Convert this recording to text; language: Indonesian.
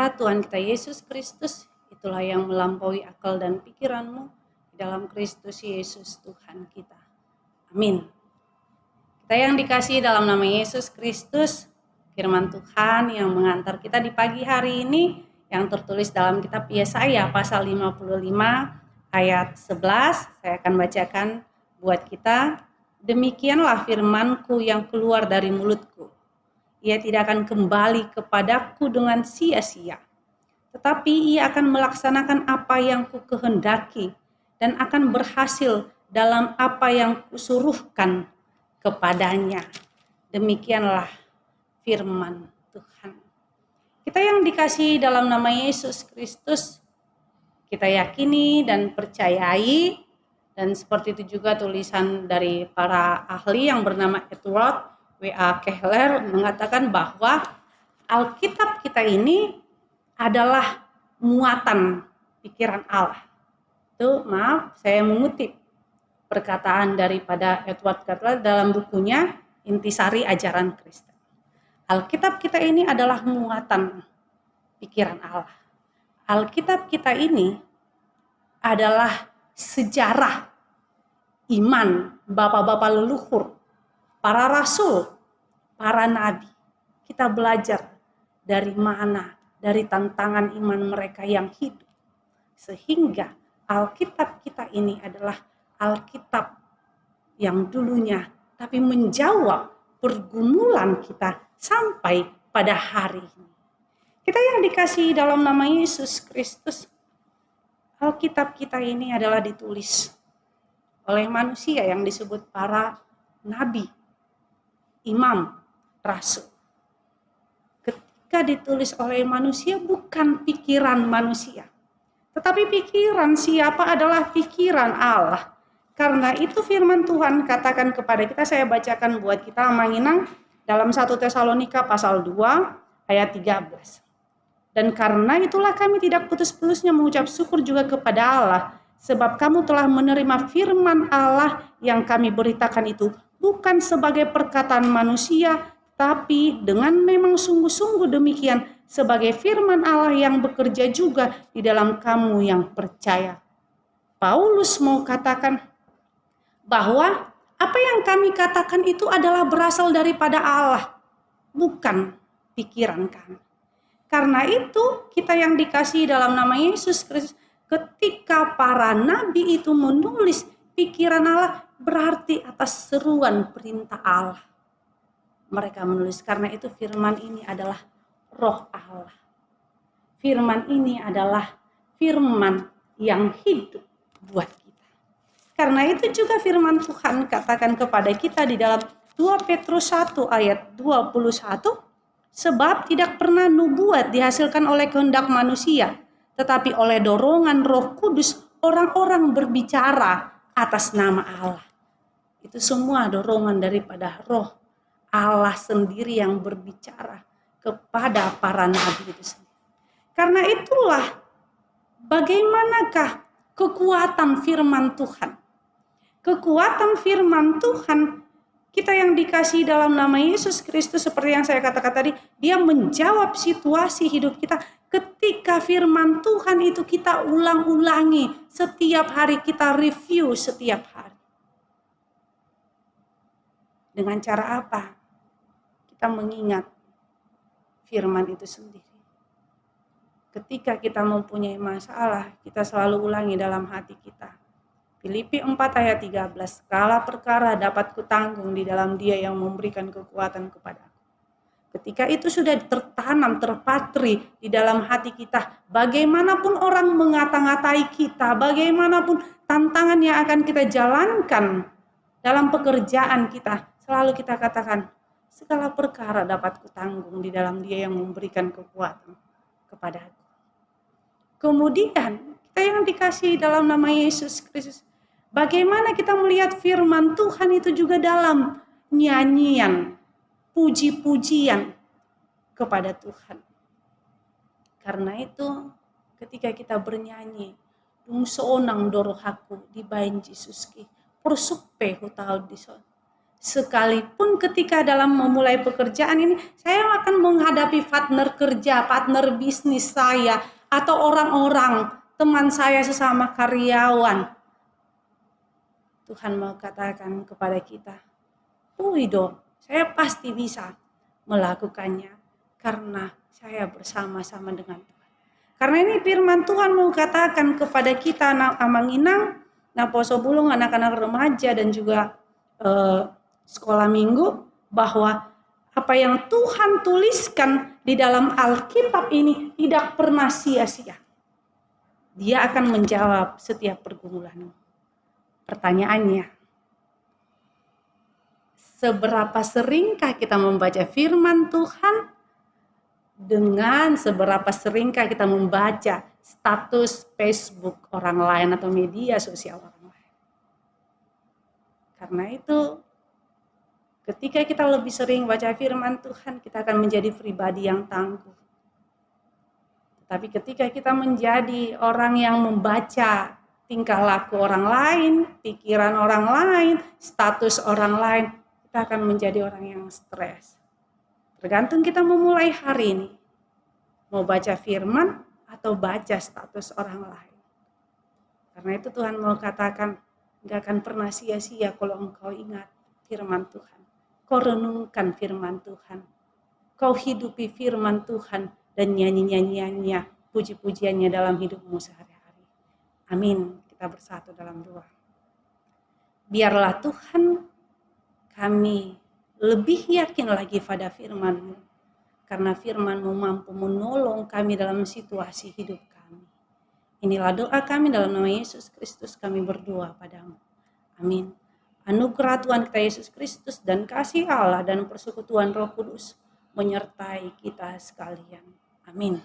Sejahtera Tuhan kita Yesus Kristus, itulah yang melampaui akal dan pikiranmu di dalam Kristus Yesus Tuhan kita. Amin. Kita yang dikasihi dalam nama Yesus Kristus, firman Tuhan yang mengantar kita di pagi hari ini yang tertulis dalam kitab Yesaya pasal 55 ayat 11. Saya akan bacakan buat kita. Demikianlah firman-Ku yang keluar dari mulutku. Ia tidak akan kembali kepadaku dengan sia-sia, tetapi ia akan melaksanakan apa yang kukehendaki dan akan berhasil dalam apa yang kusuruhkan kepadanya. Demikianlah firman Tuhan. Kita yang dikasihi dalam nama Yesus Kristus, kita yakini dan percayai, dan seperti itu juga tulisan dari para ahli yang bernama Edward W.A. Kehler mengatakan bahwa Alkitab kita ini adalah muatan pikiran Allah. Itu saya mengutip perkataan daripada Edward Kehler dalam bukunya Intisari Ajaran Kristen. Alkitab kita ini adalah muatan pikiran Allah. Alkitab kita ini adalah sejarah iman bapak-bapak leluhur, para rasul, para nabi. Kita belajar dari mana, dari tantangan iman mereka yang hidup. Sehingga Alkitab kita ini adalah Alkitab yang dulunya tapi menjawab pergumulan kita sampai pada hari ini. Kita yang dikasihi dalam nama Yesus Kristus, Alkitab kita ini adalah ditulis oleh manusia yang disebut para nabi, imam, rasul. Ketika ditulis oleh manusia bukan pikiran manusia, tetapi pikiran siapa adalah pikiran Allah. Karena itu firman Tuhan katakan kepada kita, saya bacakan buat kita Manginang dalam 1 Tesalonika pasal 2 ayat 13. Dan karena itulah kami tidak putus-putusnya mengucap syukur juga kepada Allah, sebab kamu telah menerima firman Allah yang kami beritakan itu bukan sebagai perkataan manusia, tapi dengan memang sungguh-sungguh demikian sebagai firman Allah yang bekerja juga di dalam kamu yang percaya. Paulus mau katakan bahwa apa yang kami katakan itu adalah berasal daripada Allah, bukan pikiran kami. Karena itu kita yang dikasihi dalam nama Yesus Kristus, ketika para nabi itu menulis pikiran Allah, berarti atas seruan perintah Allah. Mereka menulis, karena itu firman ini adalah roh Allah. Firman ini adalah firman yang hidup buat kita. Karena itu juga firman Tuhan katakan kepada kita di dalam 2 Petrus 1 ayat 21, sebab tidak pernah nubuat dihasilkan oleh kehendak manusia, tetapi oleh dorongan Roh Kudus orang-orang berbicara atas nama Allah. Itu semua dorongan daripada Roh Allah sendiri yang berbicara kepada para nabi itu sendiri. Karena itulah bagaimanakah kekuatan firman Tuhan. Kekuatan firman Tuhan, kita yang dikasihi dalam nama Yesus Kristus, seperti yang saya katakan tadi, dia menjawab situasi hidup kita. Ketika firman Tuhan itu kita ulang-ulangi setiap hari, kita review setiap hari. Dengan cara apa? Kita mengingat firman itu sendiri. Ketika kita mempunyai masalah, kita selalu ulangi dalam hati kita. Filipi 4 ayat 13, segala perkara dapat kutanggung di dalam Dia yang memberikan kekuatan kepadaku. Ketika itu sudah tertanam, terpatri di dalam hati kita, bagaimanapun orang mengata-ngatai kita, bagaimanapun tantangan yang akan kita jalankan dalam pekerjaan kita, selalu kita katakan, segala perkara dapat kutanggung di dalam Dia yang memberikan kekuatan kepadaku. Kemudian kita yang dikasihi dalam nama Yesus Kristus, bagaimana kita melihat firman Tuhan itu juga dalam nyanyian, puji-pujian kepada Tuhan. Karena itu ketika kita bernyanyi, dung soonang dorohaku di bain Jesuski, persupe hutau dison. Sekalipun ketika dalam memulai pekerjaan ini, saya akan menghadapi partner kerja, partner bisnis saya, atau orang-orang, teman saya sesama karyawan. Tuhan mau katakan kepada kita, dong, saya pasti bisa melakukannya karena saya bersama-sama dengan Tuhan. Karena ini firman Tuhan mau katakan kepada kita, anak amanginang, naposo bulung, anak-anak remaja dan juga sekolah minggu, bahwa apa yang Tuhan tuliskan di dalam Alkitab ini tidak pernah sia-sia. Dia akan menjawab setiap pergumulanmu. Pertanyaannya, seberapa seringkah kita membaca firman Tuhan? Dengan seberapa seringkah kita membaca status Facebook orang lain atau media sosial orang lain? Karena itu, ketika kita lebih sering baca firman Tuhan, kita akan menjadi pribadi yang tangguh. Tapi ketika kita menjadi orang yang membaca tingkah laku orang lain, pikiran orang lain, status orang lain, kita akan menjadi orang yang stres. Tergantung kita memulai hari ini, mau baca firman atau baca status orang lain. Karena itu Tuhan mau katakan, gak akan pernah sia-sia kalau engkau ingat firman Tuhan. Kau renungkan firman Tuhan. Kau hidupi firman Tuhan dan nyanyi-nyanyiannya, puji-pujiannya dalam hidupmu sehari-hari. Amin. Kita bersatu dalam doa. Biarlah Tuhan, kami lebih yakin lagi pada firman-Mu. Karena firman-Mu mampu menolong kami dalam situasi hidup kami. Inilah doa kami dalam nama Yesus Kristus, kami berdoa padamu. Amin. Anugerah Tuhan kita Yesus Kristus dan kasih Allah dan persekutuan Roh Kudus menyertai kita sekalian. Amin.